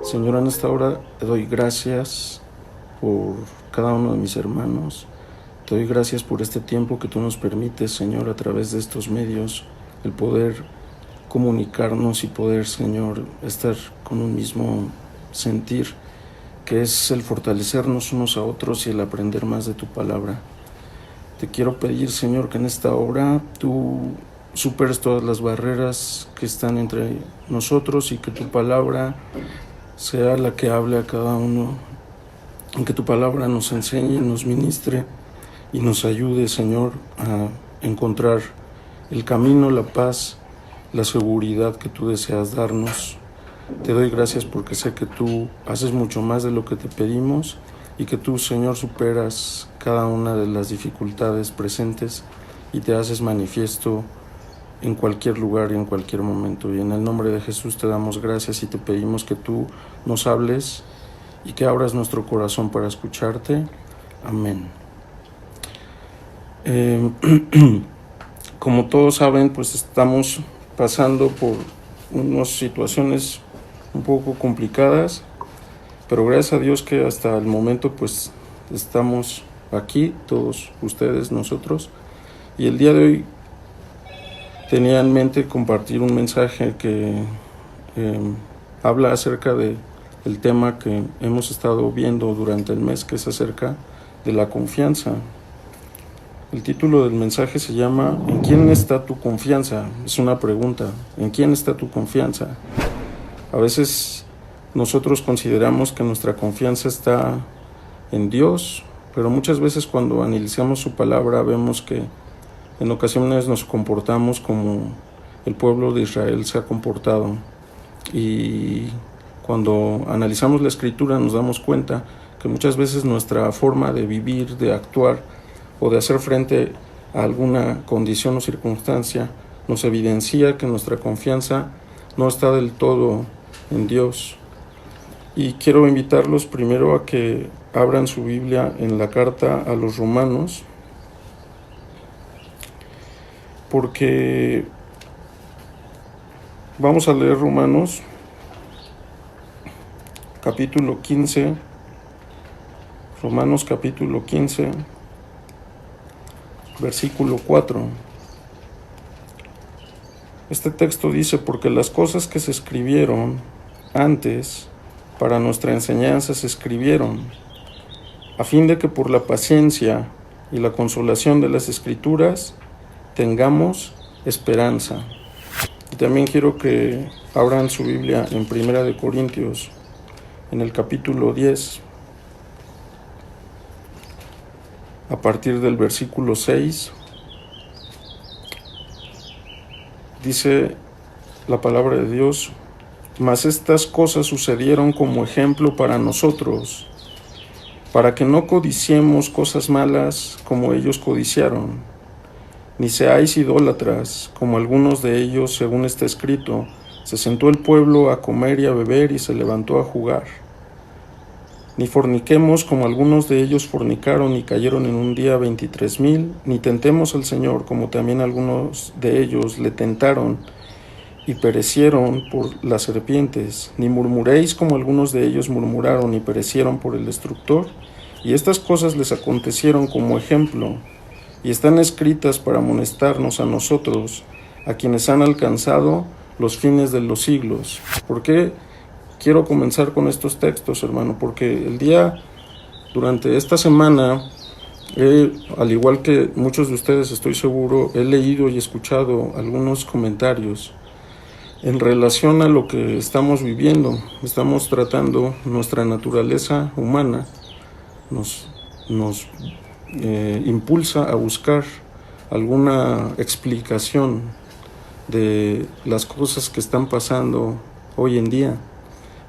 Señor, en esta hora te doy gracias por cada uno de mis hermanos. Te doy gracias por este tiempo que tú nos permites, Señor, a través de estos medios, el poder comunicarnos y poder, Señor, estar con un mismo sentir, que es el fortalecernos unos a otros y el aprender más de tu palabra. Te quiero pedir, Señor, que en esta hora tú superes todas las barreras que están entre nosotros y que tu palabra sea la que hable a cada uno, y que tu palabra nos enseñe, nos ministre y nos ayude, Señor, a encontrar el camino, la paz, la seguridad que tú deseas darnos. Te doy gracias porque sé que tú haces mucho más de lo que te pedimos y que tú, Señor, superas cada una de las dificultades presentes y te haces manifiesto en cualquier lugar y en cualquier momento. Y en el nombre de Jesús te damos gracias y te pedimos que tú nos hables y que abras nuestro corazón para escucharte. Amén. Como todos saben, pues estamos pasando por unas situaciones un poco complicadas, pero gracias a Dios que hasta el momento pues estamos aquí, todos ustedes, nosotros, y el día de hoy tenía en mente compartir un mensaje que habla acerca del tema que hemos estado viendo durante el mes, que es acerca de la confianza. El título del mensaje se llama ¿En quién está tu confianza? Es una pregunta. ¿En quién está tu confianza? A veces nosotros consideramos que nuestra confianza está en Dios, pero muchas veces cuando analizamos su palabra vemos que en ocasiones nos comportamos como el pueblo de Israel se ha comportado, y cuando analizamos la escritura nos damos cuenta que muchas veces nuestra forma de vivir, de actuar o de hacer frente a alguna condición o circunstancia nos evidencia que nuestra confianza no está del todo en Dios. Y quiero invitarlos primero a que abran su Biblia en la carta a los Romanos, porque vamos a leer Romanos capítulo 15, Romanos capítulo 15, versículo 4. Este texto dice: porque las cosas que se escribieron antes para nuestra enseñanza se escribieron, a fin de que por la paciencia y la consolación de las Escrituras tengamos esperanza. Y también quiero que abran su Biblia en Primera de Corintios, en el capítulo 10, a partir del versículo 6, dice la palabra de Dios: mas estas cosas sucedieron como ejemplo para nosotros, para que no codiciemos cosas malas como ellos codiciaron. Ni seáis idólatras, como algunos de ellos, según está escrito: se sentó el pueblo a comer y a beber y se levantó a jugar. Ni forniquemos, como algunos de ellos fornicaron y cayeron en un día 23,000. Ni tentemos al Señor, como también algunos de ellos le tentaron y perecieron por las serpientes. Ni murmuréis, como algunos de ellos murmuraron y perecieron por el destructor. Y estas cosas les acontecieron como ejemplo, y están escritas para amonestarnos a nosotros, a quienes han alcanzado los fines de los siglos. ¿Por qué quiero comenzar con estos textos, hermano? Porque durante esta semana, al igual que muchos de ustedes, estoy seguro, he leído y escuchado algunos comentarios en relación a lo que estamos viviendo. Estamos tratando nuestra naturaleza humana, nos impulsa a buscar alguna explicación de las cosas que están pasando hoy en día,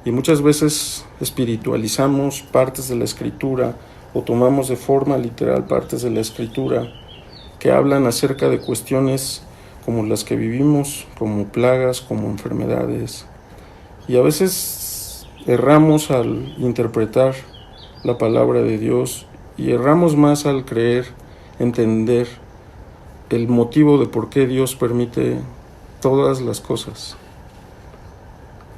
y muchas veces espiritualizamos partes de la Escritura o tomamos de forma literal partes de la Escritura que hablan acerca de cuestiones como las que vivimos, como plagas, como enfermedades, y a veces erramos al interpretar la palabra de Dios, y erramos más al creer, entender el motivo de por qué Dios permite todas las cosas.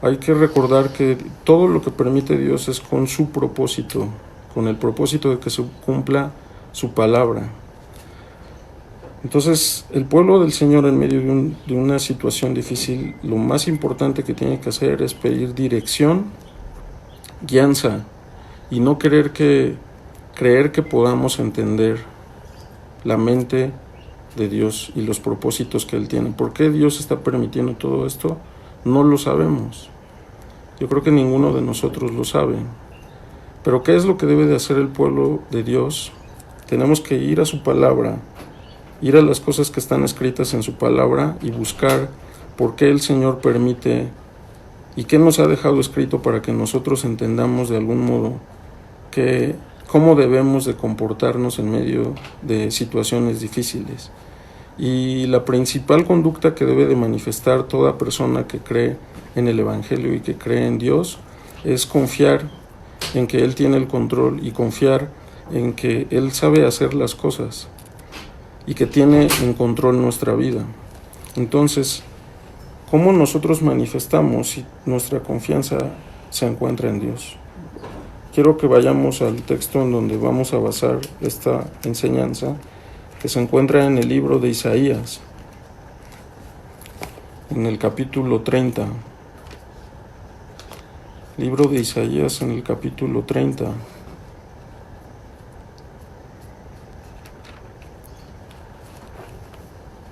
hay que recordar que todo lo que permite Dios es con su propósito, con el propósito de que se cumpla su palabra. Entonces, el pueblo del Señor en medio de una situación difícil, lo más importante que tiene que hacer es pedir dirección, guianza, y no creer que podamos entender la mente de Dios y los propósitos que Él tiene. ¿Por qué Dios está permitiendo todo esto? No lo sabemos. Yo creo que ninguno de nosotros lo sabe. Pero ¿qué es lo que debe de hacer el pueblo de Dios? Tenemos que ir a su palabra, ir a las cosas que están escritas en su palabra y buscar por qué el Señor permite y qué nos ha dejado escrito para que nosotros entendamos de algún modo cómo debemos de comportarnos en medio de situaciones difíciles. Y la principal conducta que debe de manifestar toda persona que cree en el Evangelio y que cree en Dios es confiar en que Él tiene el control y confiar en que Él sabe hacer las cosas y que tiene en control nuestra vida. Entonces, ¿cómo nosotros manifestamos si nuestra confianza se encuentra en Dios? Quiero que vayamos al texto en donde vamos a basar esta enseñanza, que se encuentra en el libro de Isaías, en el capítulo 30. Libro de Isaías en el capítulo 30.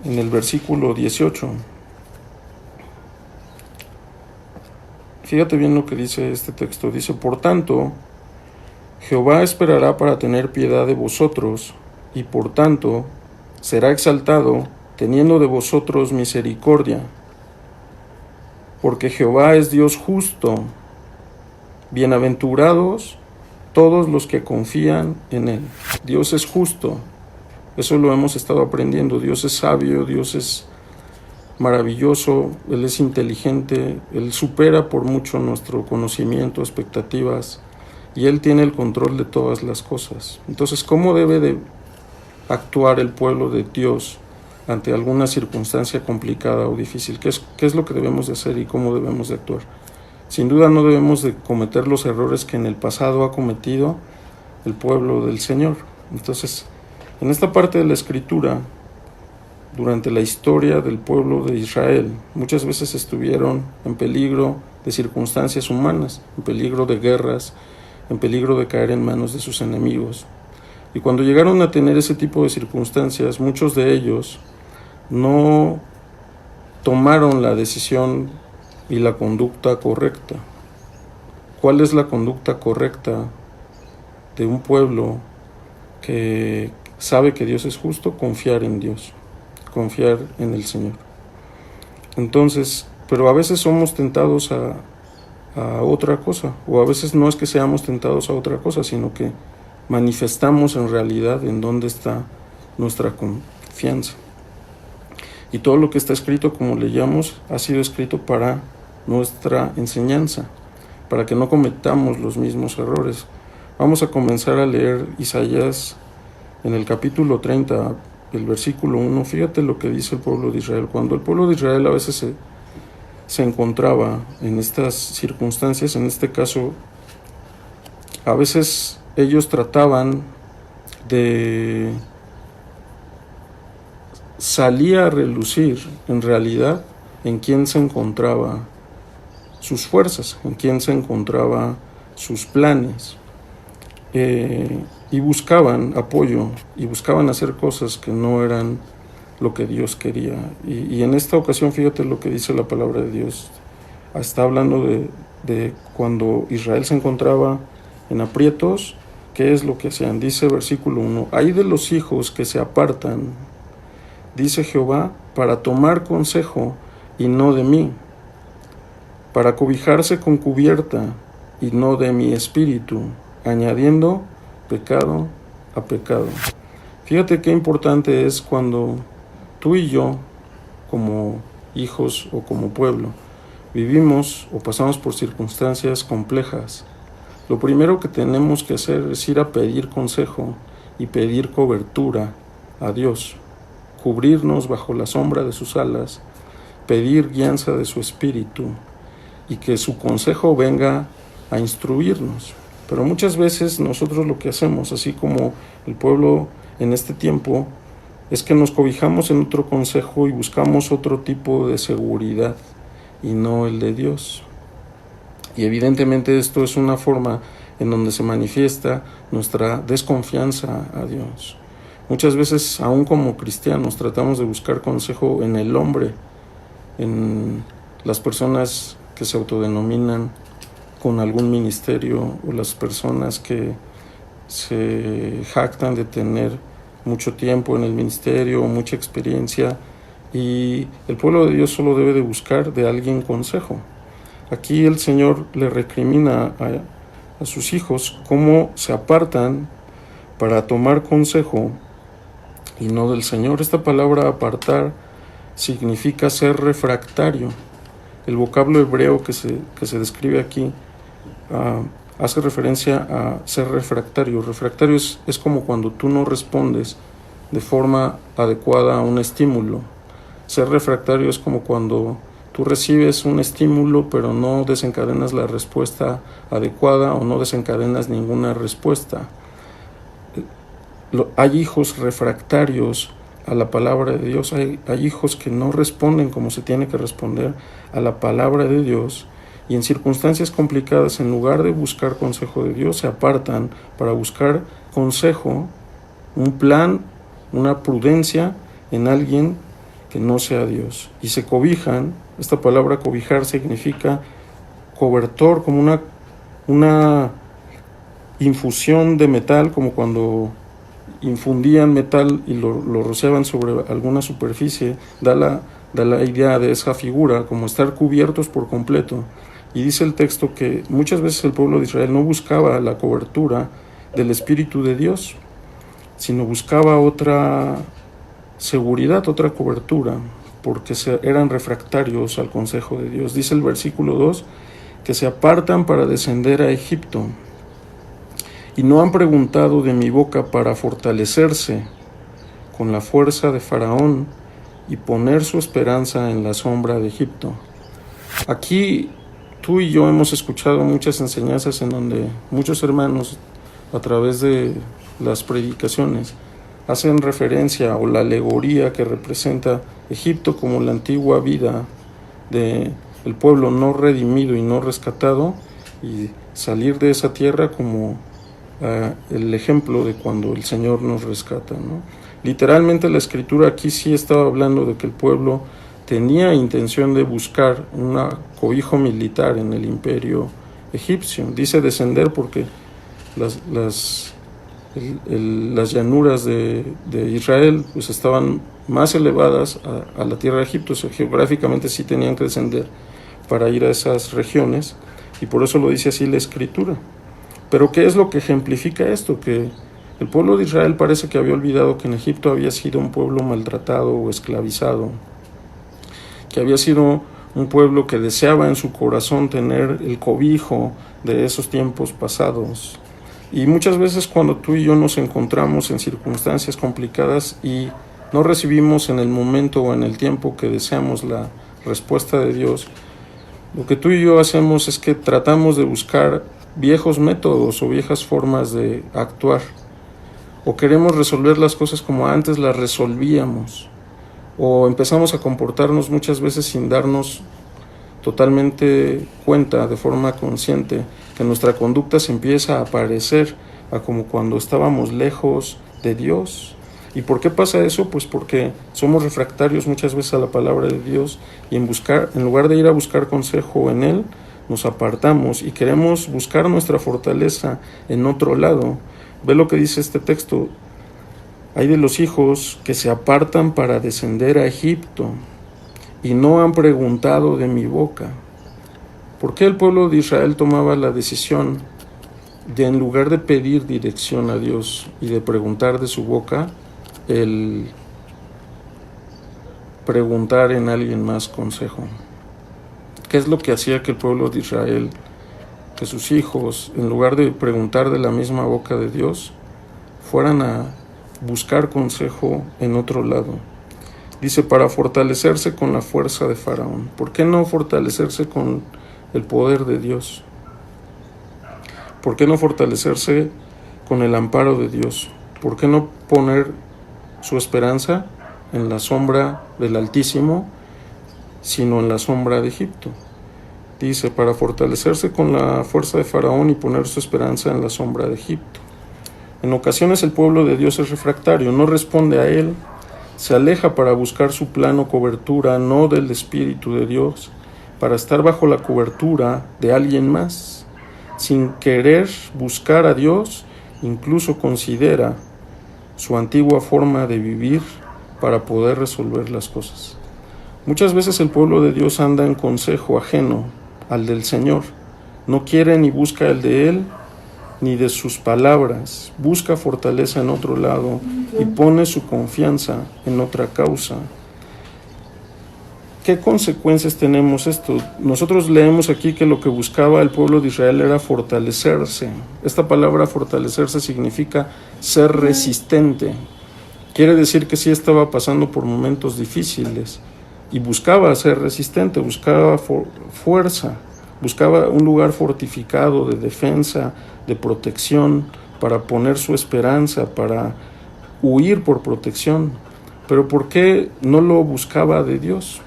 En el versículo 18. Fíjate bien lo que dice este texto. Dice: por tanto, Jehová esperará para tener piedad de vosotros, y por tanto será exaltado, teniendo de vosotros misericordia. Porque Jehová es Dios justo. Bienaventurados todos los que confían en Él. Dios es justo. Eso lo hemos estado aprendiendo. Dios es sabio, Dios es maravilloso, Él es inteligente, Él supera por mucho nuestro conocimiento, expectativas, y Él tiene el control de todas las cosas. Entonces, ¿cómo debe de actuar el pueblo de Dios ante alguna circunstancia complicada o difícil? ¿Qué es lo que debemos de hacer y cómo debemos de actuar? Sin duda no debemos de cometer los errores que en el pasado ha cometido el pueblo del Señor. Entonces, en esta parte de la Escritura, durante la historia del pueblo de Israel, muchas veces estuvieron en peligro de circunstancias humanas, en peligro de guerras, en peligro de caer en manos de sus enemigos. Y cuando llegaron a tener ese tipo de circunstancias, muchos de ellos no tomaron la decisión y la conducta correcta. ¿Cuál es la conducta correcta de un pueblo que sabe que Dios es justo? Confiar en Dios, confiar en el Señor. Entonces, pero a veces somos tentados a otra cosa, o a veces no es que seamos tentados a otra cosa, sino que manifestamos en realidad en dónde está nuestra confianza. Y todo lo que está escrito, como leíamos, ha sido escrito para nuestra enseñanza, para que no cometamos los mismos errores. Vamos a comenzar a leer Isaías en el capítulo 30, el versículo 1. Fíjate lo que dice el pueblo de Israel. Cuando el pueblo de Israel a veces se encontraba en estas circunstancias, en este caso, a veces ellos trataban de salir a relucir en realidad en quién se encontraba sus fuerzas, en quién se encontraba sus planes, y buscaban apoyo y buscaban hacer cosas que no eran lo que Dios quería. Y en esta ocasión, fíjate lo que dice la palabra de Dios. Está hablando de cuando Israel se encontraba en aprietos, ¿qué es lo que hacían? Dice versículo 1: hay de los hijos que se apartan, dice Jehová, para tomar consejo y no de mí, para cobijarse con cubierta y no de mi espíritu, añadiendo pecado a pecado. Fíjate qué importante es cuando tú y yo, como hijos o como pueblo, vivimos o pasamos por circunstancias complejas. Lo primero que tenemos que hacer es ir a pedir consejo y pedir cobertura a Dios, cubrirnos bajo la sombra de sus alas, pedir guianza de su espíritu y que su consejo venga a instruirnos. Pero muchas veces nosotros lo que hacemos, así como el pueblo en este tiempo, es que nos cobijamos en otro consejo y buscamos otro tipo de seguridad y no el de Dios. Y evidentemente esto es una forma en donde se manifiesta nuestra desconfianza a Dios. Muchas veces, aún como cristianos, tratamos de buscar consejo en el hombre, en las personas que se autodenominan con algún ministerio o las personas que se jactan de tener mucho tiempo en el ministerio o mucha experiencia, y el pueblo de Dios solo debe de buscar de alguien consejo. Aquí el Señor le recrimina a sus hijos cómo se apartan para tomar consejo y no del Señor. Esta palabra apartar significa ser refractario. El vocablo hebreo que se describe aquí hace referencia a ser refractario. Refractario es como cuando tú no respondes de forma adecuada a un estímulo. Ser refractario es como cuando tú recibes un estímulo pero no desencadenas la respuesta adecuada o no desencadenas ninguna respuesta. Hay hijos refractarios a la palabra de Dios, hay hijos que no responden como se tiene que responder a la palabra de Dios, y en circunstancias complicadas, en lugar de buscar consejo de Dios, se apartan para buscar consejo, un plan, una prudencia en alguien que no sea Dios, y se cobijan. Esta palabra cobijar significa cobertor, como una infusión de metal, como cuando infundían metal y lo rociaban sobre alguna superficie. Da la idea de esa figura, como estar cubiertos por completo. Y dice el texto que muchas veces el pueblo de Israel no buscaba la cobertura del Espíritu de Dios, sino buscaba otra seguridad, otra cobertura, porque eran refractarios al consejo de Dios. Dice el versículo 2 que se apartan para descender a Egipto y no han preguntado de mi boca para fortalecerse con la fuerza de Faraón y poner su esperanza en la sombra de Egipto. Aquí tú y yo hemos escuchado muchas enseñanzas en donde muchos hermanos, a través de las predicaciones, hacen referencia o la alegoría que representa Egipto como la antigua vida del pueblo no redimido y no rescatado, y salir de esa tierra como el ejemplo de cuando el Señor nos rescata, ¿no? Literalmente la escritura aquí sí estaba hablando de que el pueblo tenía intención de buscar un cobijo militar en el imperio egipcio. Dice descender porque las llanuras de Israel pues estaban más elevadas a la tierra de Egipto. O sea, geográficamente sí tenían que descender para ir a esas regiones, y por eso lo dice así la escritura. Pero ¿qué es lo que ejemplifica esto? Que el pueblo de Israel parece que había olvidado que en Egipto había sido un pueblo maltratado o esclavizado, que había sido un pueblo que deseaba en su corazón tener el cobijo de esos tiempos pasados. Y muchas veces cuando tú y yo nos encontramos en circunstancias complicadas y no recibimos en el momento o en el tiempo que deseamos la respuesta de Dios, lo que tú y yo hacemos es que tratamos de buscar viejos métodos o viejas formas de actuar, o queremos resolver las cosas como antes las resolvíamos, o empezamos a comportarnos muchas veces sin darnos totalmente cuenta de forma consciente que nuestra conducta se empieza a parecer a como cuando estábamos lejos de Dios. ¿Y por qué pasa eso? Pues porque somos refractarios muchas veces a la palabra de Dios, y en lugar de ir a buscar consejo en Él, nos apartamos y queremos buscar nuestra fortaleza en otro lado. Ve lo que dice este texto: hay de los hijos que se apartan para descender a Egipto y no han preguntado de mi boca. ¿Por qué el pueblo de Israel tomaba la decisión de, en lugar de pedir dirección a Dios y de preguntar de su boca, el preguntar en alguien más consejo? ¿Qué es lo que hacía que el pueblo de Israel, que sus hijos, en lugar de preguntar de la misma boca de Dios, fueran a buscar consejo en otro lado? Dice, para fortalecerse con la fuerza de Faraón. ¿Por qué no fortalecerse con el poder de Dios? ¿Por qué no fortalecerse con el amparo de Dios? ¿Por qué no poner su esperanza en la sombra del Altísimo, sino en la sombra de Egipto? Dice, para fortalecerse con la fuerza de Faraón y poner su esperanza en la sombra de Egipto. En ocasiones el pueblo de Dios es refractario, no responde a Él, se aleja para buscar su plan o cobertura, no del Espíritu de Dios, para estar bajo la cobertura de alguien más. Sin querer buscar a Dios, incluso considera su antigua forma de vivir para poder resolver las cosas. Muchas veces el pueblo de Dios anda en consejo ajeno al del Señor. No quiere ni busca el de Él, ni de sus palabras. Busca fortaleza en otro lado y pone su confianza en otra causa. ¿Qué consecuencias tenemos esto? Nosotros leemos aquí que lo que buscaba el pueblo de Israel era fortalecerse. Esta palabra fortalecerse significa ser resistente. Quiere decir que sí estaba pasando por momentos difíciles y buscaba ser resistente, buscaba fuerza, buscaba un lugar fortificado de defensa, de protección, para poner su esperanza, para huir por protección. Pero ¿por qué no lo buscaba de Dios?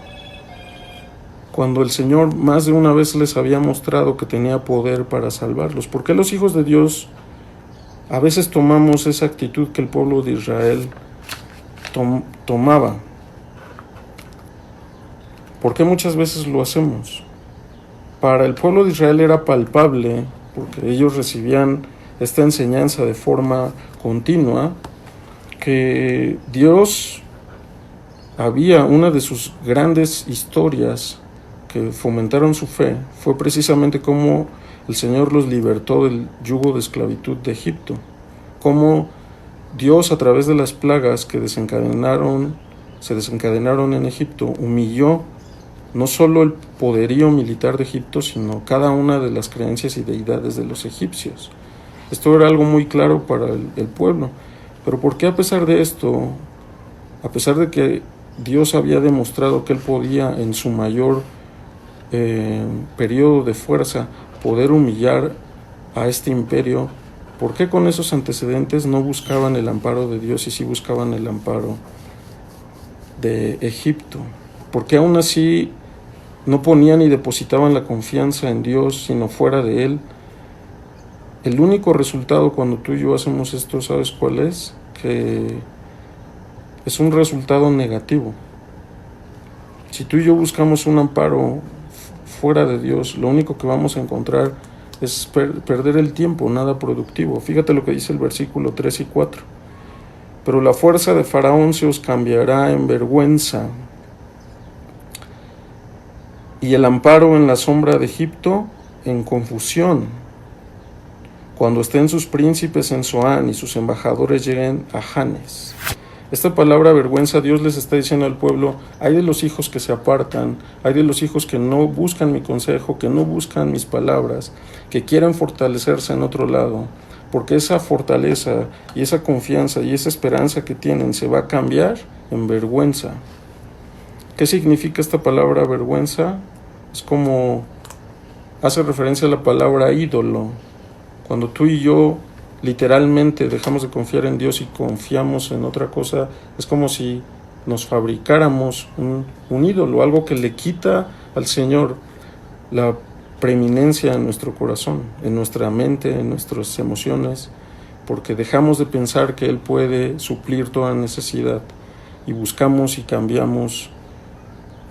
Cuando el Señor más de una vez les había mostrado que tenía poder para salvarlos. ¿Por qué los hijos de Dios a veces tomamos esa actitud que el pueblo de Israel tomaba? ¿Por qué muchas veces lo hacemos? Para el pueblo de Israel era palpable, porque ellos recibían esta enseñanza de forma continua, que Dios había una de sus grandes historias que fomentaron su fe, fue precisamente cómo el Señor los libertó del yugo de esclavitud de Egipto, cómo Dios a través de las plagas que se desencadenaron en Egipto, humilló no solo el poderío militar de Egipto, sino cada una de las creencias y deidades de los egipcios. Esto era algo muy claro para el pueblo. Pero ¿por qué a pesar de esto, a pesar de que Dios había demostrado que Él podía en su mayor periodo de fuerza poder humillar a este imperio, por qué con esos antecedentes no buscaban el amparo de Dios y sí buscaban el amparo de Egipto? ¿Por qué aún así no ponían y depositaban la confianza en Dios, sino fuera de Él? El único resultado cuando tú y yo hacemos esto, ¿sabes cuál es? Que es un resultado negativo. Si tú y yo buscamos un amparo fuera de Dios, lo único que vamos a encontrar es perder el tiempo, nada productivo. Fíjate lo que dice el versículo 3 y 4. Pero la fuerza de Faraón se os cambiará en vergüenza, y el amparo en la sombra de Egipto en confusión, cuando estén sus príncipes en Zoán y sus embajadores lleguen a Janes. Esta palabra vergüenza, Dios les está diciendo al pueblo: hay de los hijos que se apartan, hay de los hijos que no buscan mi consejo, que no buscan mis palabras, que quieren fortalecerse en otro lado, porque esa fortaleza y esa confianza y esa esperanza que tienen se va a cambiar en vergüenza. ¿Qué significa esta palabra vergüenza? Es como hace referencia a la palabra ídolo. Cuando tú y yo literalmente dejamos de confiar en Dios y confiamos en otra cosa, es como si nos fabricáramos un ídolo, algo que le quita al Señor la preeminencia en nuestro corazón, en nuestra mente, en nuestras emociones, porque dejamos de pensar que Él puede suplir toda necesidad y buscamos y cambiamos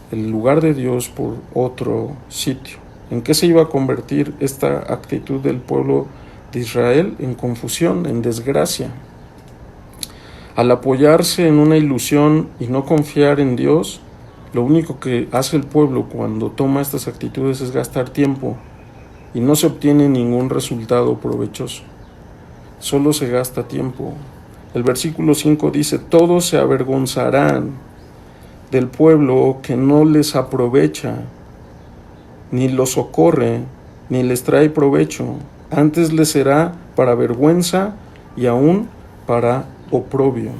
el lugar de Dios por otro sitio. ¿En qué se iba a convertir esta actitud del pueblo de Israel? En confusión, en desgracia. Al apoyarse en una ilusión y no confiar en Dios, lo único que hace el pueblo cuando toma estas actitudes es gastar tiempo y no se obtiene ningún resultado provechoso. Solo se gasta tiempo. El versículo 5 dice: todos se avergonzarán del pueblo que no les aprovecha, ni los socorre, ni les trae provecho. Antes les será para vergüenza y aún para oprobio.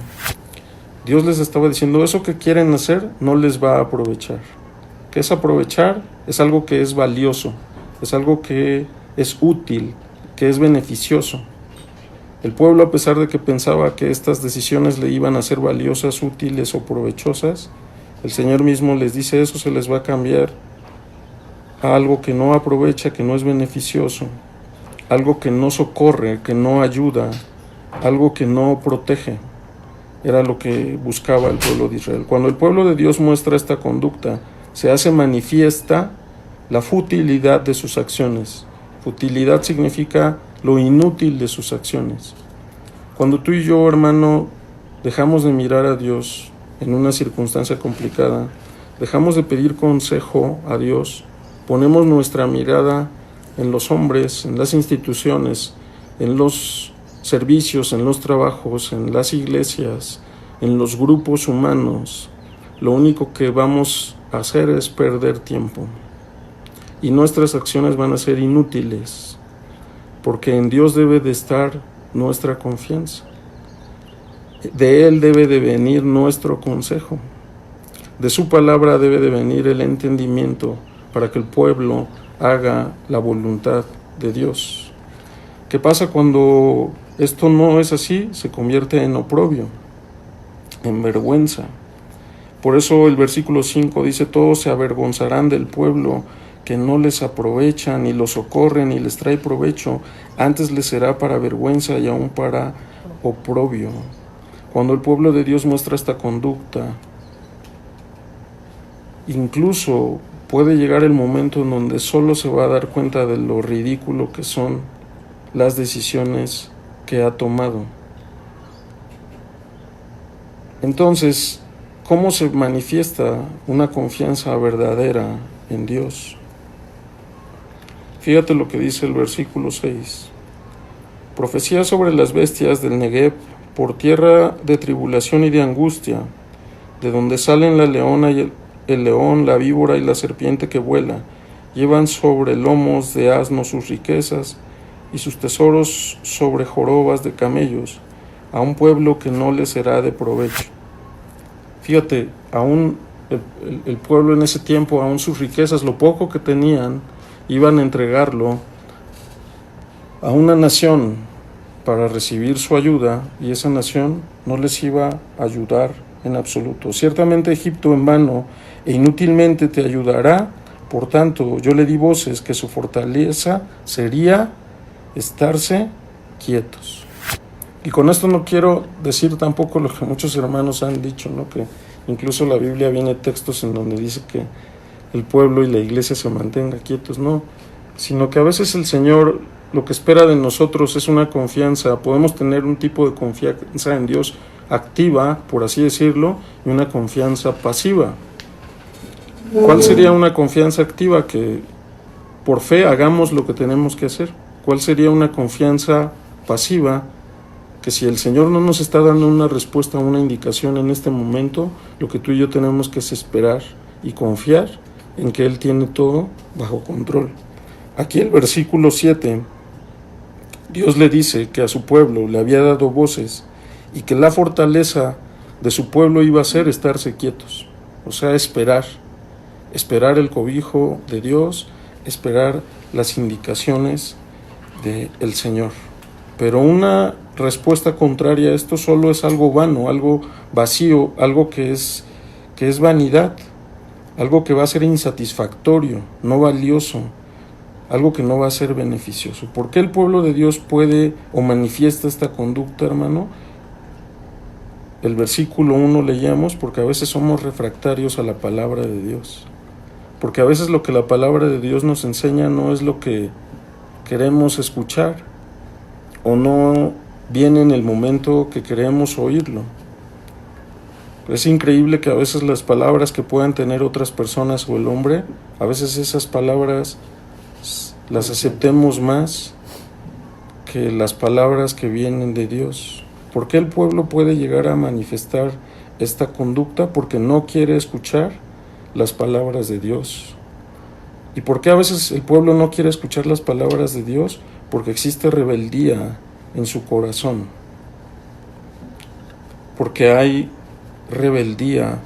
Dios les estaba diciendo: eso que quieren hacer no les va a aprovechar. ¿Qué es aprovechar? Es algo que es valioso, es algo que es útil, que es beneficioso. El pueblo, a pesar de que pensaba que estas decisiones le iban a ser valiosas, útiles o provechosas, el Señor mismo les dice: eso se les va a cambiar a algo que no aprovecha, que no es beneficioso, algo que no socorre, que no ayuda, algo que no protege. Era lo que buscaba el pueblo de Israel. Cuando el pueblo de Dios muestra esta conducta, se hace manifiesta la futilidad de sus acciones. Futilidad significa lo inútil de sus acciones. Cuando tú y yo, hermano, dejamos de mirar a Dios en una circunstancia complicada, dejamos de pedir consejo a Dios, ponemos nuestra mirada en los hombres, en las instituciones, en los servicios, en los trabajos, en las iglesias, en los grupos humanos, lo único que vamos a hacer es perder tiempo. Y nuestras acciones van a ser inútiles, porque en Dios debe de estar nuestra confianza. De Él debe de venir nuestro consejo. De su palabra debe de venir el entendimiento para que el pueblo haga la voluntad de Dios. ¿Qué pasa cuando esto no es así? Se convierte en oprobio, en vergüenza. Por eso el versículo 5 dice: todos se avergonzarán del pueblo que no les aprovecha, ni los socorre, ni les trae provecho, antes les será para vergüenza y aún para oprobio. Cuando el pueblo de Dios muestra esta conducta, incluso puede llegar el momento en donde solo se va a dar cuenta de lo ridículo que son las decisiones que ha tomado. Entonces, ¿cómo se manifiesta una confianza verdadera en Dios? Fíjate lo que dice el versículo 6. Profecía sobre las bestias del Negev, por tierra de tribulación y de angustia, de donde salen la leona y el león, la víbora y la serpiente que vuela, llevan sobre lomos de asno sus riquezas y sus tesoros sobre jorobas de camellos, a un pueblo que no les será de provecho. Fíjate, aún el pueblo en ese tiempo, aún sus riquezas, lo poco que tenían, iban a entregarlo a una nación para recibir su ayuda, y esa nación no les iba a ayudar en absoluto. Ciertamente Egipto en vano e inútilmente te ayudará, por tanto yo le di voces que su fortaleza sería estarse quietos. Y con esto no quiero decir tampoco lo que muchos hermanos han dicho, ¿no? Que incluso la Biblia viene textos en donde dice que el pueblo y la iglesia se mantenga quietos, no, sino que a veces el Señor lo que espera de nosotros es una confianza. Podemos tener un tipo de confianza en Dios activa, por así decirlo, y una confianza pasiva. ¿Cuál sería una confianza activa? Que por fe hagamos lo que tenemos que hacer. ¿Cuál sería una confianza pasiva? Que si el Señor no nos está dando una respuesta, una indicación en este momento, lo que tú y yo tenemos que es esperar y confiar en que Él tiene todo bajo control. Aquí el versículo 7, Dios le dice que a su pueblo le había dado voces y que la fortaleza de su pueblo iba a ser estarse quietos, o sea, esperar el cobijo de Dios, esperar las indicaciones del Señor. Pero una respuesta contraria a esto solo es algo vano, algo vacío, algo que es vanidad, algo que va a ser insatisfactorio, no valioso, algo que no va a ser beneficioso. ¿Por qué el pueblo de Dios puede o manifiesta esta conducta, hermano? El versículo 1 leíamos: porque a veces somos refractarios a la palabra de Dios, porque a veces lo que la palabra de Dios nos enseña no es lo que queremos escuchar, o no viene en el momento que queremos oírlo. Es increíble que a veces las palabras que puedan tener otras personas o el hombre, a veces esas palabras las aceptemos más que las palabras que vienen de Dios. ¿Por qué el pueblo puede llegar a manifestar esta conducta? Porque no quiere escuchar las palabras de Dios. ¿Y por qué a veces el pueblo no quiere escuchar las palabras de Dios? Porque existe rebeldía en su corazón. Porque hay rebeldía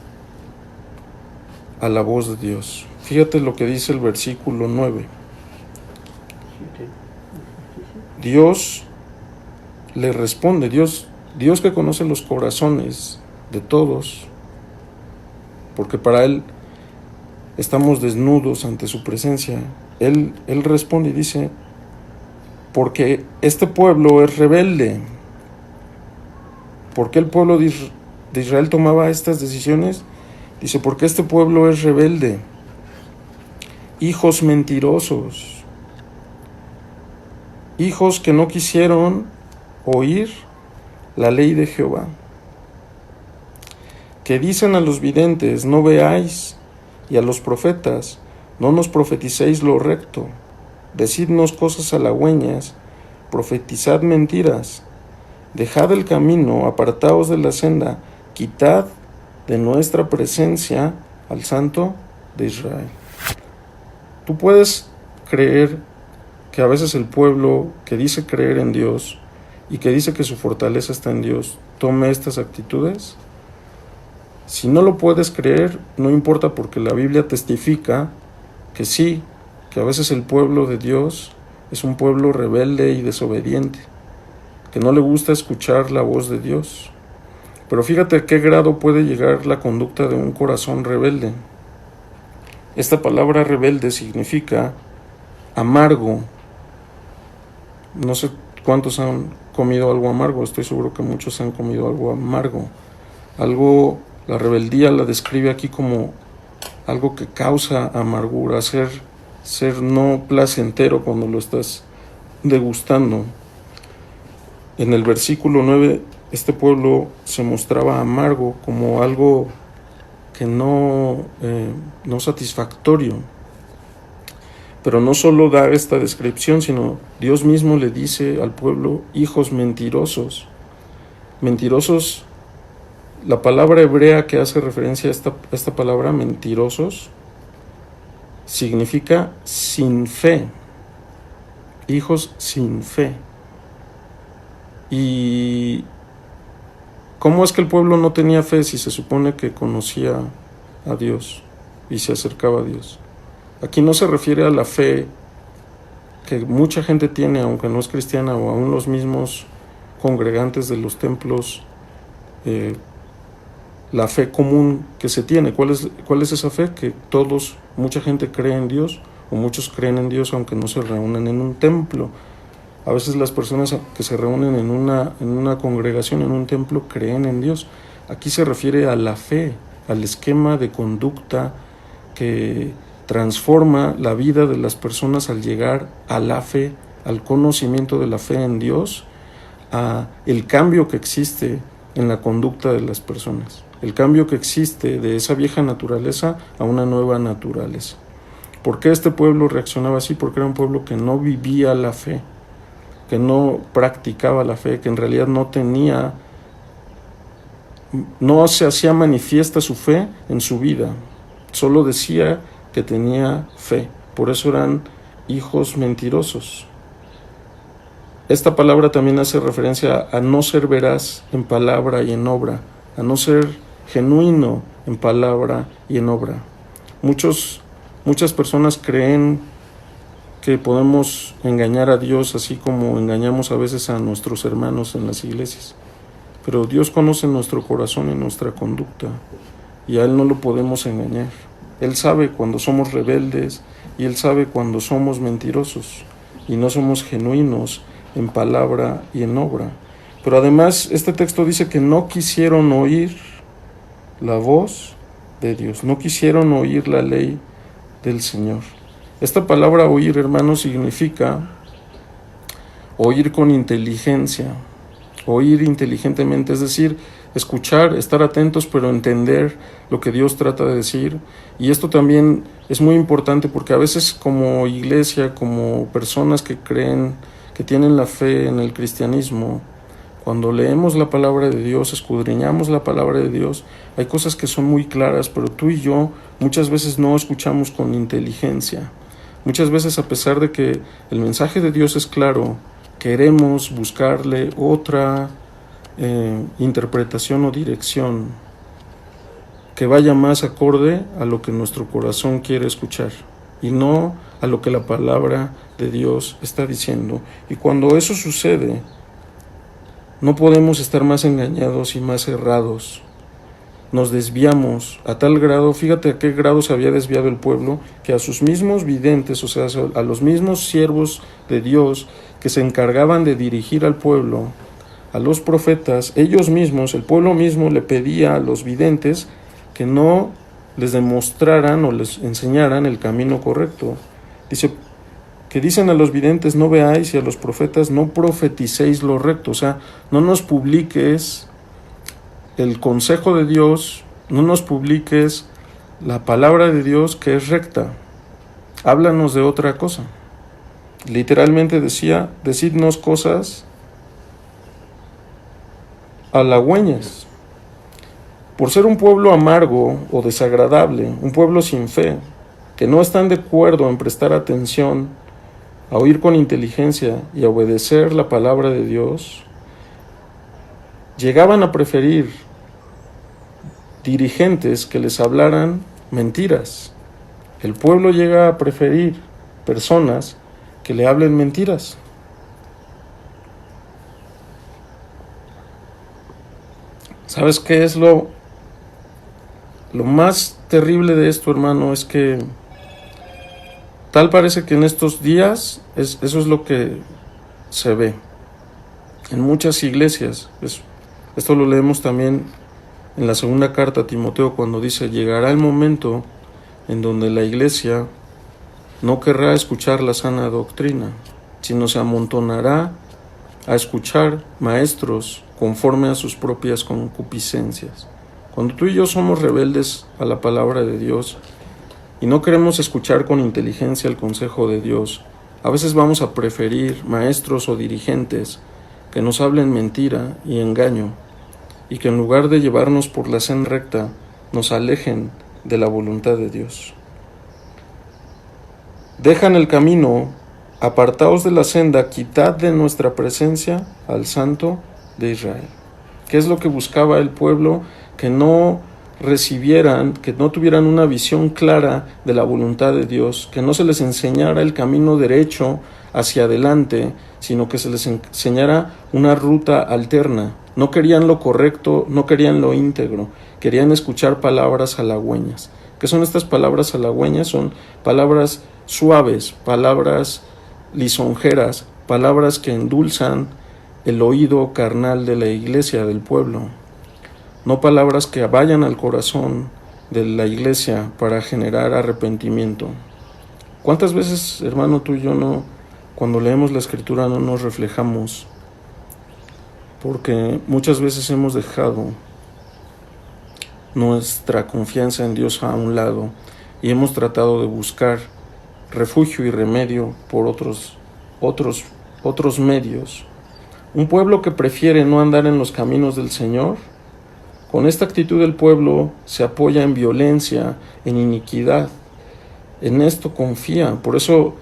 a la voz de Dios. Fíjate lo que dice el versículo 9. Dios le responde, Dios que conoce los corazones de todos, porque para Él estamos desnudos ante su presencia. Él responde y dice, porque este pueblo es rebelde. ¿Por qué el pueblo de Israel tomaba estas decisiones? Dice, porque este pueblo es rebelde, hijos mentirosos, hijos que no quisieron oír la ley de Jehová, que dicen a los videntes, no veáis, y a los profetas, no nos profeticéis lo recto, decidnos cosas halagüeñas, profetizad mentiras, dejad el camino, apartaos de la senda, quitad de nuestra presencia al Santo de Israel. Tú puedes creer que a veces el pueblo que dice creer en Dios y que dice que su fortaleza está en Dios, tome estas actitudes. Si no lo puedes creer, no importa, porque la Biblia testifica que sí, que a veces el pueblo de Dios es un pueblo rebelde y desobediente, que no le gusta escuchar la voz de Dios. Pero fíjate a qué grado puede llegar la conducta de un corazón rebelde. Esta palabra rebelde significa amargo. No sé cuántos han comido algo amargo, estoy seguro que muchos han comido algo amargo. La rebeldía la describe aquí como algo que causa amargura, ser no placentero cuando lo estás degustando. En el versículo 9, este pueblo se mostraba amargo como algo que no satisfactorio. Pero no solo da esta descripción, sino Dios mismo le dice al pueblo, hijos mentirosos. Mentirosos, la palabra hebrea que hace referencia a esta palabra, mentirosos, significa sin fe. Hijos sin fe. ¿Y cómo es que el pueblo no tenía fe si se supone que conocía a Dios y se acercaba a Dios? Aquí no se refiere a la fe que mucha gente tiene, aunque no es cristiana, o aún los mismos congregantes de los templos, la fe común que se tiene. ¿Cuál es esa fe? Que mucha gente cree en Dios, o muchos creen en Dios aunque no se reúnen en un templo. A veces las personas que se reúnen en una congregación, en un templo, creen en Dios. Aquí se refiere a la fe, al esquema de conducta que transforma la vida de las personas al llegar a la fe, al conocimiento de la fe en Dios, a el cambio que existe en la conducta de las personas, el cambio que existe de esa vieja naturaleza a una nueva naturaleza. ¿Por qué este pueblo reaccionaba así? Porque era un pueblo que no vivía la fe, que no practicaba la fe, que en realidad no se hacía manifiesta su fe en su vida, solo decía que tenía fe. Por eso eran hijos mentirosos. Esta palabra también hace referencia a no ser veraz en palabra y en obra, a no ser genuino en palabra y en obra. Muchas personas creen que podemos engañar a Dios así como engañamos a veces a nuestros hermanos en las iglesias. Pero Dios conoce nuestro corazón y nuestra conducta, y a Él no lo podemos engañar. Él sabe cuando somos rebeldes y Él sabe cuando somos mentirosos y no somos genuinos en palabra y en obra. Pero además este texto dice que no quisieron oír la voz de Dios, no quisieron oír la ley del Señor. Esta palabra oír, hermanos, significa oír con inteligencia, oír inteligentemente, es decir, escuchar, estar atentos, pero entender lo que Dios trata de decir. Y esto también es muy importante porque a veces como iglesia, como personas que creen, que tienen la fe en el cristianismo, cuando leemos la palabra de Dios, escudriñamos la palabra de Dios, hay cosas que son muy claras, pero tú y yo muchas veces no escuchamos con inteligencia. Muchas veces, a pesar de que el mensaje de Dios es claro, queremos buscarle otra interpretación o dirección que vaya más acorde a lo que nuestro corazón quiere escuchar. y no a lo que la palabra de Dios está diciendo. Y cuando eso sucede, no podemos estar más engañados y más errados. Nos desviamos a tal grado, fíjate a qué grado se había desviado el pueblo, que a sus mismos videntes, o sea, a los mismos siervos de Dios que se encargaban de dirigir al pueblo, a los profetas, ellos mismos, el pueblo mismo le pedía a los videntes que no les demostraran o les enseñaran el camino correcto. Dice que dicen a los videntes: no veáis, y a los profetas: no profeticéis lo recto. O sea, no nos publiques el consejo de Dios, no nos publiques la palabra de Dios que es recta. Háblanos de otra cosa. Literalmente decía: decidnos cosas halagüeñas. Por ser un pueblo amargo o desagradable, un pueblo sin fe, que no están de acuerdo en prestar atención, a oír con inteligencia y a obedecer la palabra de Dios, llegaban a preferir dirigentes que les hablaran mentiras. El pueblo llega a preferir personas que le hablen mentiras. ¿Sabes qué es lo más terrible de esto, hermano? Es que tal parece que en estos días eso es lo que se ve en muchas iglesias. Esto lo leemos también en la segunda carta a Timoteo, cuando dice: llegará el momento en donde la iglesia no querrá escuchar la sana doctrina, sino se amontonará a escuchar maestros conforme a sus propias concupiscencias. Cuando tú y yo somos rebeldes a la palabra de Dios y no queremos escuchar con inteligencia el consejo de Dios, a veces vamos a preferir maestros o dirigentes que nos hablen mentira y engaño, y que en lugar de llevarnos por la senda recta, nos alejen de la voluntad de Dios. Dejan el camino, apartaos de la senda, quitad de nuestra presencia al Santo de Israel. ¿Qué es lo que buscaba el pueblo? Que no recibieran, que no tuvieran una visión clara de la voluntad de Dios, que no se les enseñara el camino derecho hacia adelante, sino que se les enseñara una ruta alterna. No querían lo correcto, no querían lo íntegro, querían escuchar palabras halagüeñas. ¿Qué son estas palabras halagüeñas? Son palabras suaves, palabras lisonjeras, palabras que endulzan el oído carnal de la iglesia, del pueblo. No palabras que vayan al corazón de la iglesia para generar arrepentimiento. ¿Cuántas veces, hermano, tú y yo cuando leemos la Escritura no nos reflejamos? Porque muchas veces hemos dejado nuestra confianza en Dios a un lado y hemos tratado de buscar refugio y remedio por otros medios. Un pueblo que prefiere no andar en los caminos del Señor, con esta actitud del pueblo se apoya en violencia, en iniquidad. En esto confía. Por eso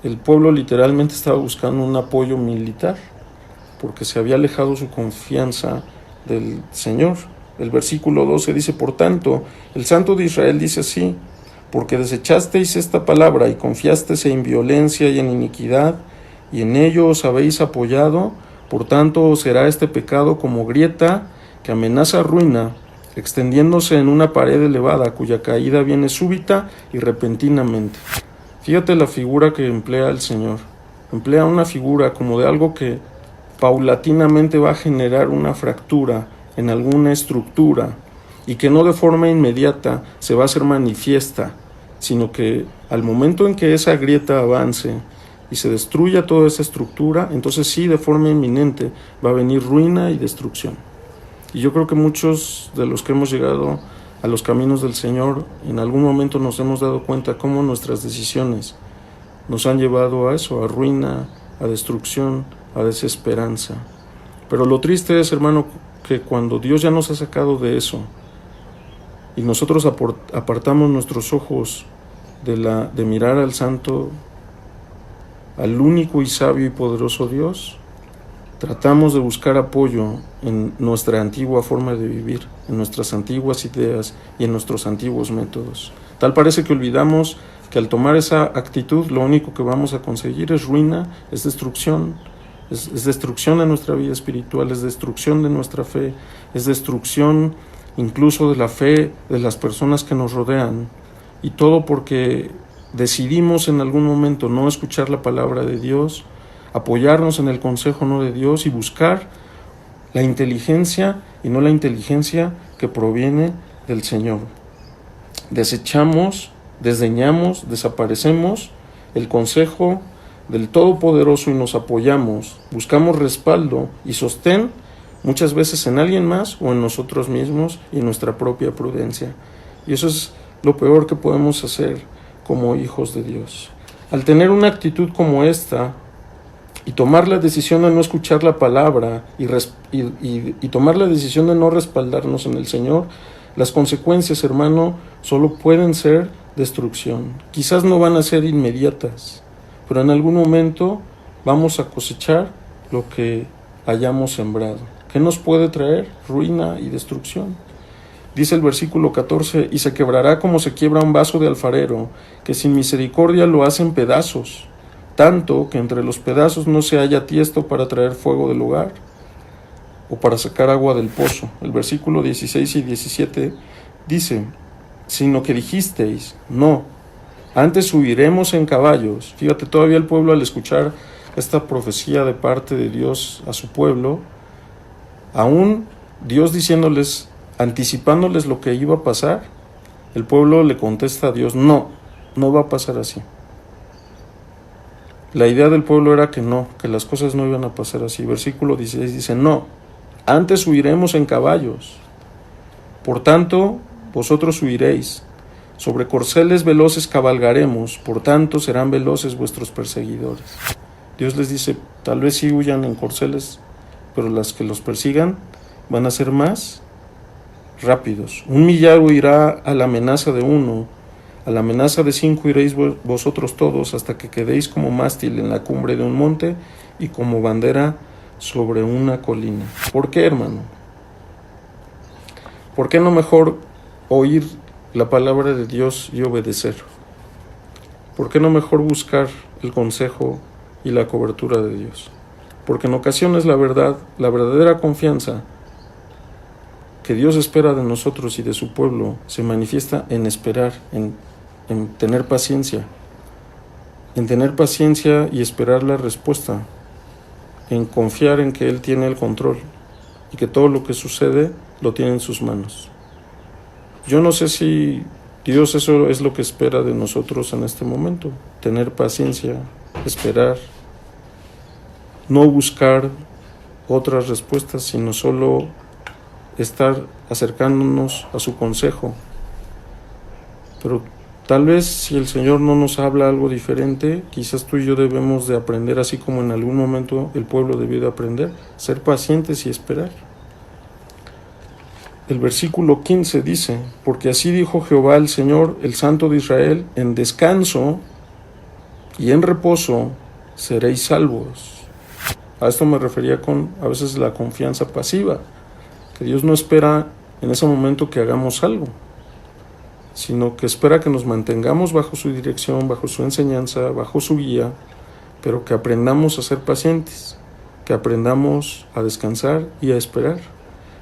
el pueblo literalmente estaba buscando un apoyo militar, porque se había alejado su confianza del Señor. El versículo 12 dice: por tanto, el Santo de Israel dice así: porque desechasteis esta palabra y confiasteis en violencia y en iniquidad, y en ello os habéis apoyado, por tanto os será este pecado como grieta que amenaza ruina, extendiéndose en una pared elevada, cuya caída viene súbita y repentinamente. Fíjate la figura que emplea el Señor. Emplea una figura como de algo que paulatinamente va a generar una fractura en alguna estructura, y que no de forma inmediata se va a hacer manifiesta, sino que al momento en que esa grieta avance y se destruya toda esa estructura, entonces sí, de forma inminente va a venir ruina y destrucción. Y yo creo que muchos de los que hemos llegado a los caminos del Señor, en algún momento nos hemos dado cuenta cómo nuestras decisiones nos han llevado a eso, a ruina, a destrucción, a desesperanza. Pero lo triste es, hermano, que cuando Dios ya nos ha sacado de eso y nosotros apartamos nuestros ojos de mirar al Santo, al único y sabio y poderoso Dios, tratamos de buscar apoyo en nuestra antigua forma de vivir, en nuestras antiguas ideas y en nuestros antiguos métodos. Tal parece que olvidamos que al tomar esa actitud lo único que vamos a conseguir es ruina, es destrucción. Es destrucción de nuestra vida espiritual, es destrucción de nuestra fe, es destrucción incluso de la fe de las personas que nos rodean. Y todo porque decidimos en algún momento no escuchar la palabra de Dios, apoyarnos en el consejo no de Dios y buscar la inteligencia y no la inteligencia que proviene del Señor. Desechamos, desdeñamos, desaparecemos el consejo del Todopoderoso y nos apoyamos, buscamos respaldo y sostén muchas veces en alguien más o en nosotros mismos y en nuestra propia prudencia. Y eso es lo peor que podemos hacer como hijos de Dios. Al tener una actitud como esta y tomar la decisión de no escuchar la palabra y tomar la decisión de no respaldarnos en el Señor, las consecuencias, hermano, solo pueden ser destrucción. Quizás no van a ser inmediatas, pero en algún momento vamos a cosechar lo que hayamos sembrado. ¿Qué nos puede traer? Ruina y destrucción. Dice el versículo 14, y se quebrará como se quiebra un vaso de alfarero, que sin misericordia lo hacen pedazos, tanto que entre los pedazos no se halla tiesto para traer fuego del hogar, o para sacar agua del pozo. El versículo 16 y 17 dice, sino que dijisteis, no, antes huiremos en caballos. Fíjate, todavía el pueblo al escuchar esta profecía de parte de Dios a su pueblo, aún Dios diciéndoles, anticipándoles lo que iba a pasar, el pueblo le contesta a Dios, no va a pasar así. La idea del pueblo era que no, que las cosas no iban a pasar así. Versículo 16 dice, no, antes huiremos en caballos. Por tanto, vosotros huiréis. Sobre corceles veloces cabalgaremos, por tanto serán veloces vuestros perseguidores. Dios les dice, tal vez sí huyan en corceles, pero las que los persigan van a ser más rápidos. 1 millar huirá a la amenaza de 1, a la amenaza de 5 iréis vosotros todos, hasta que quedéis como mástil en la cumbre de un monte y como bandera sobre una colina. ¿Por qué, hermano? ¿Por qué no mejor oír la palabra de Dios y obedecer? ¿Por qué no mejor buscar el consejo y la cobertura de Dios? Porque en ocasiones la verdadera confianza que Dios espera de nosotros y de su pueblo se manifiesta en esperar, en tener paciencia, y esperar la respuesta, en confiar en que Él tiene el control y que todo lo que sucede lo tiene en sus manos. Yo no sé si Dios eso es lo que espera de nosotros en este momento, tener paciencia, esperar, no buscar otras respuestas, sino solo estar acercándonos a su consejo. Pero tal vez si el Señor no nos habla algo diferente, quizás tú y yo debemos de aprender, así como en algún momento el pueblo debió de aprender, ser pacientes y esperar. El versículo 15 dice, porque así dijo Jehová el Señor, el Santo de Israel, en descanso y en reposo seréis salvos. A esto me refería con a veces la confianza pasiva, que Dios no espera en ese momento que hagamos algo, sino que espera que nos mantengamos bajo su dirección, bajo su enseñanza, bajo su guía, pero que aprendamos a ser pacientes, que aprendamos a descansar y a esperar.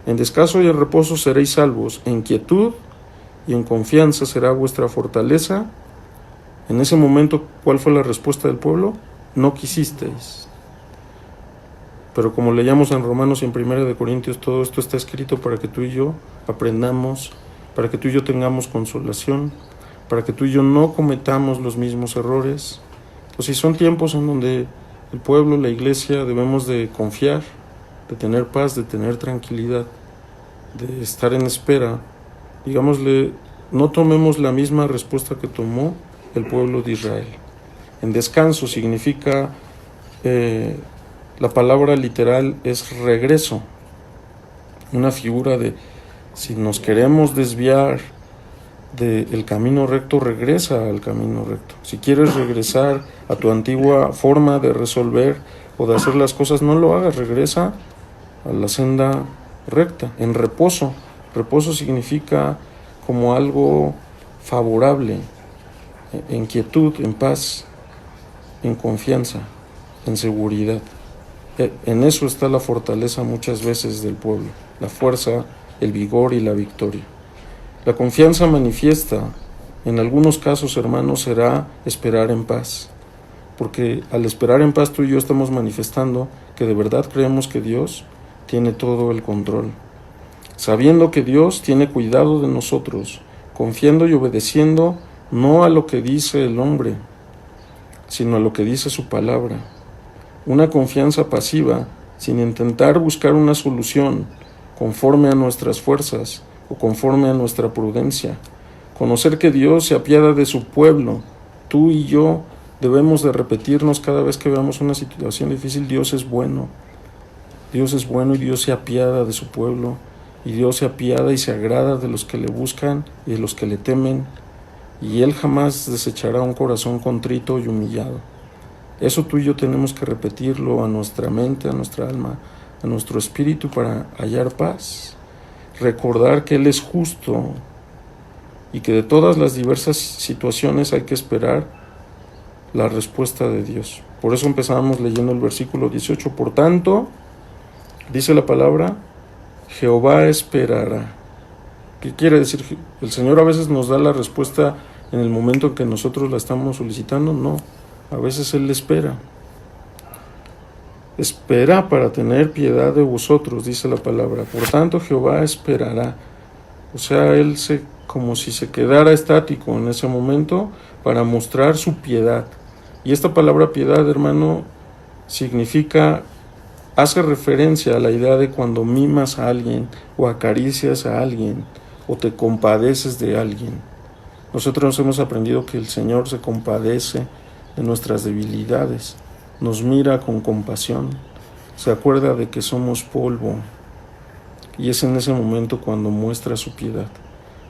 En descanso y en reposo seréis salvos, en quietud y en confianza será vuestra fortaleza. En ese momento, ¿cuál fue la respuesta del pueblo? No quisisteis. Pero como leíamos en Romanos y en 1 Corintios, todo esto está escrito para que tú y yo aprendamos, para que tú y yo tengamos consolación, para que tú y yo no cometamos los mismos errores. Pues si son tiempos en donde el pueblo, la iglesia, debemos de confiar, de tener paz, de tener tranquilidad, de estar en espera, digámosle, no tomemos la misma respuesta que tomó el pueblo de Israel. En descanso significa, la palabra literal es regreso, una figura de si nos queremos desviar del camino recto, regresa al camino recto. Si quieres regresar a tu antigua forma de resolver o de hacer las cosas, no lo hagas, regresa a la senda recta, en reposo. Reposo significa como algo favorable, en quietud, en paz, en confianza, en seguridad. En eso está la fortaleza muchas veces del pueblo, la fuerza, el vigor y la victoria. La confianza manifiesta, en algunos casos, hermanos, será esperar en paz, porque al esperar en paz tú y yo estamos manifestando que de verdad creemos que Dios tiene todo el control, sabiendo que Dios tiene cuidado de nosotros, confiando y obedeciendo no a lo que dice el hombre, sino a lo que dice su palabra. Una confianza pasiva, sin intentar buscar una solución conforme a nuestras fuerzas o conforme a nuestra prudencia. Conocer que Dios se apiada de su pueblo. Tú y yo debemos de repetirnos cada vez que veamos una situación difícil: Dios es bueno. Dios es bueno y Dios se apiada de su pueblo. Y Dios se apiada y se agrada de los que le buscan y de los que le temen. Y Él jamás desechará un corazón contrito y humillado. Eso tú y yo tenemos que repetirlo a nuestra mente, a nuestra alma, a nuestro espíritu para hallar paz. Recordar que Él es justo y que de todas las diversas situaciones hay que esperar la respuesta de Dios. Por eso empezamos leyendo el versículo 18. Por tanto, dice la palabra, Jehová esperará. ¿Qué quiere decir? ¿El Señor a veces nos da la respuesta en el momento en que nosotros la estamos solicitando? No. A veces Él espera. Espera para tener piedad de vosotros, dice la palabra. Por tanto, Jehová esperará. O sea, Él como si se quedara estático en ese momento para mostrar su piedad. Y esta palabra piedad, hermano, hace referencia a la idea de cuando mimas a alguien o acaricias a alguien o te compadeces de alguien. Nosotros hemos aprendido que el Señor se compadece de nuestras debilidades, nos mira con compasión, se acuerda de que somos polvo, y es en ese momento cuando muestra su piedad.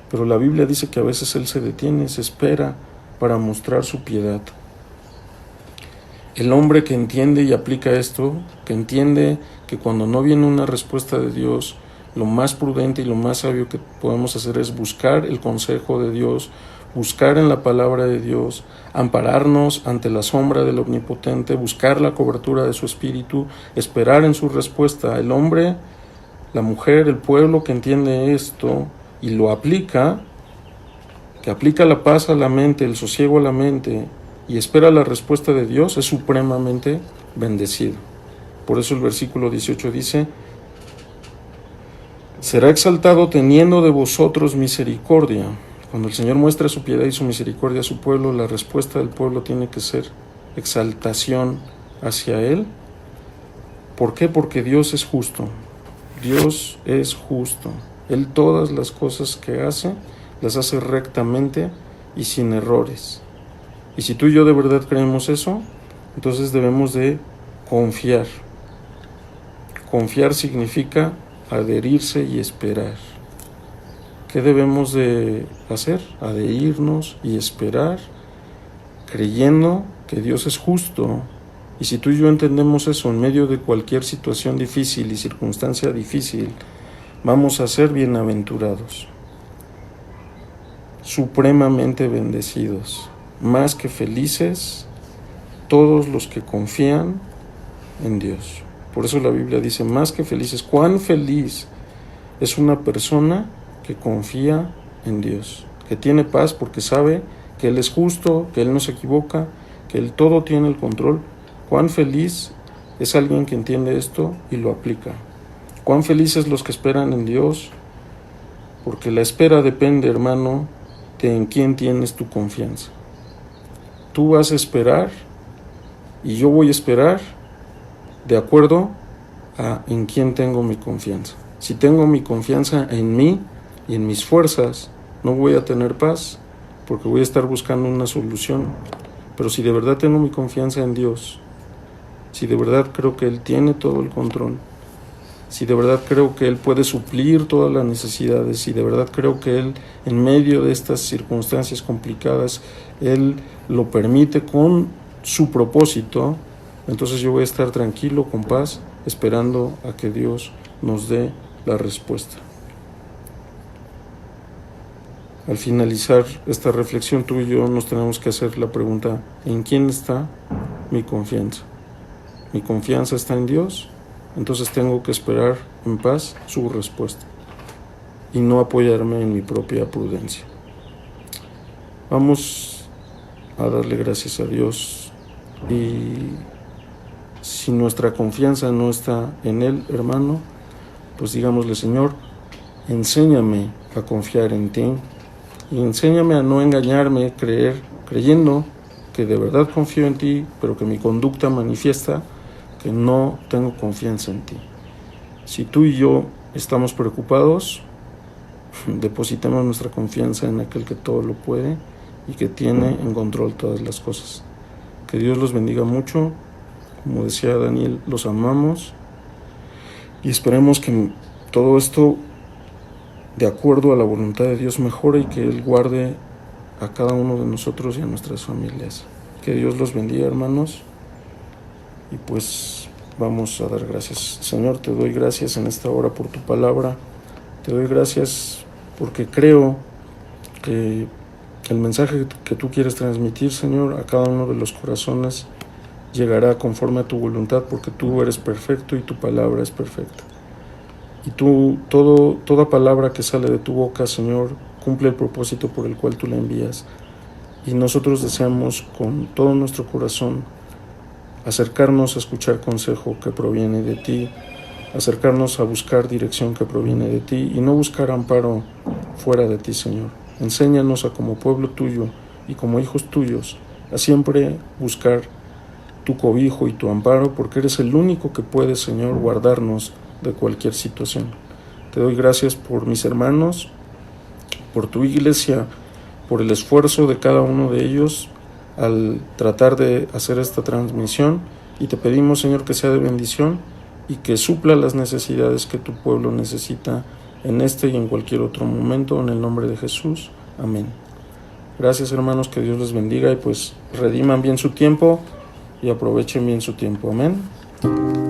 Pero la Biblia dice que a veces Él se detiene, se espera para mostrar su piedad. El hombre que entiende y aplica esto, que entiende que cuando no viene una respuesta de Dios, lo más prudente y lo más sabio que podemos hacer es buscar el consejo de Dios, buscar en la palabra de Dios, ampararnos ante la sombra del Omnipotente, buscar la cobertura de su Espíritu, esperar en su respuesta. El hombre, la mujer, el pueblo que entiende esto y lo aplica, que aplica la paz a la mente, el sosiego a la mente y espera la respuesta de Dios, es supremamente bendecido. Por eso el versículo 18 dice: será exaltado teniendo de vosotros misericordia. Cuando el Señor muestra su piedad y su misericordia a su pueblo, la respuesta del pueblo tiene que ser exaltación hacia Él. ¿Por qué? Porque Dios es justo. Dios es justo. Él todas las cosas que hace, las hace rectamente y sin errores. Y si tú y yo de verdad creemos eso, entonces debemos de confiar. Confiar significa adherirse y esperar. ¿Qué debemos de hacer? Adherirnos y esperar, creyendo que Dios es justo. Y si tú y yo entendemos eso en medio de cualquier situación difícil y circunstancia difícil, vamos a ser bienaventurados, supremamente bendecidos, más que felices todos los que confían en Dios. Por eso la Biblia dice, más que felices. ¿Cuán feliz es una persona que confía en Dios, que tiene paz porque sabe que Él es justo, que Él no se equivoca, que Él todo tiene el control? Cuán feliz es alguien que entiende esto y lo aplica. Cuán felices los que esperan en Dios, porque la espera depende, hermano, de en quién tienes tu confianza. Tú vas a esperar y yo voy a esperar de acuerdo a en quién tengo mi confianza. Si tengo mi confianza en mí y en mis fuerzas, no voy a tener paz porque voy a estar buscando una solución. Pero si de verdad tengo mi confianza en Dios, si de verdad creo que Él tiene todo el control, si de verdad creo que Él puede suplir todas las necesidades, si de verdad creo que Él, en medio de estas circunstancias complicadas, Él lo permite con su propósito, entonces yo voy a estar tranquilo, con paz, esperando a que Dios nos dé la respuesta. al finalizar esta reflexión, tú y yo nos tenemos que hacer la pregunta: ¿en quién está mi confianza? ¿Mi confianza está en Dios? Entonces tengo que esperar en paz su respuesta y no apoyarme en mi propia prudencia. Vamos a darle gracias a Dios, y si nuestra confianza no está en Él, hermano, pues digámosle: Señor, enséñame a confiar en ti y enséñame a no engañarme, creyendo que de verdad confío en ti, pero que mi conducta manifiesta que no tengo confianza en ti. Si tú y yo estamos preocupados, depositemos nuestra confianza en aquel que todo lo puede y que tiene en control todas las cosas. Que Dios los bendiga mucho. Como decía Daniel, los amamos y esperemos que todo esto, de acuerdo a la voluntad de Dios, mejore y que Él guarde a cada uno de nosotros y a nuestras familias. Que Dios los bendiga, hermanos, y pues vamos a dar gracias. Señor, te doy gracias en esta hora por tu palabra. Te doy gracias porque creo que el mensaje que tú quieres transmitir, Señor, a cada uno de los corazones llegará conforme a tu voluntad, porque tú eres perfecto y tu palabra es perfecta. Y toda palabra que sale de tu boca, Señor, cumple el propósito por el cual tú la envías. Y nosotros deseamos con todo nuestro corazón acercarnos a escuchar consejo que proviene de ti, acercarnos a buscar dirección que proviene de ti y no buscar amparo fuera de ti, Señor. Enséñanos a, como pueblo tuyo y como hijos tuyos, a siempre buscar tu cobijo y tu amparo, porque eres el único que puede, Señor, guardarnos de cualquier situación. Te doy gracias por mis hermanos, por tu iglesia, por el esfuerzo de cada uno de ellos al tratar de hacer esta transmisión, y te pedimos, Señor, que sea de bendición y que supla las necesidades que tu pueblo necesita en este y en cualquier otro momento, en el nombre de Jesús. Amén. Gracias, hermanos, que Dios les bendiga y pues rediman bien su tiempo y aprovechen bien su tiempo. Amén.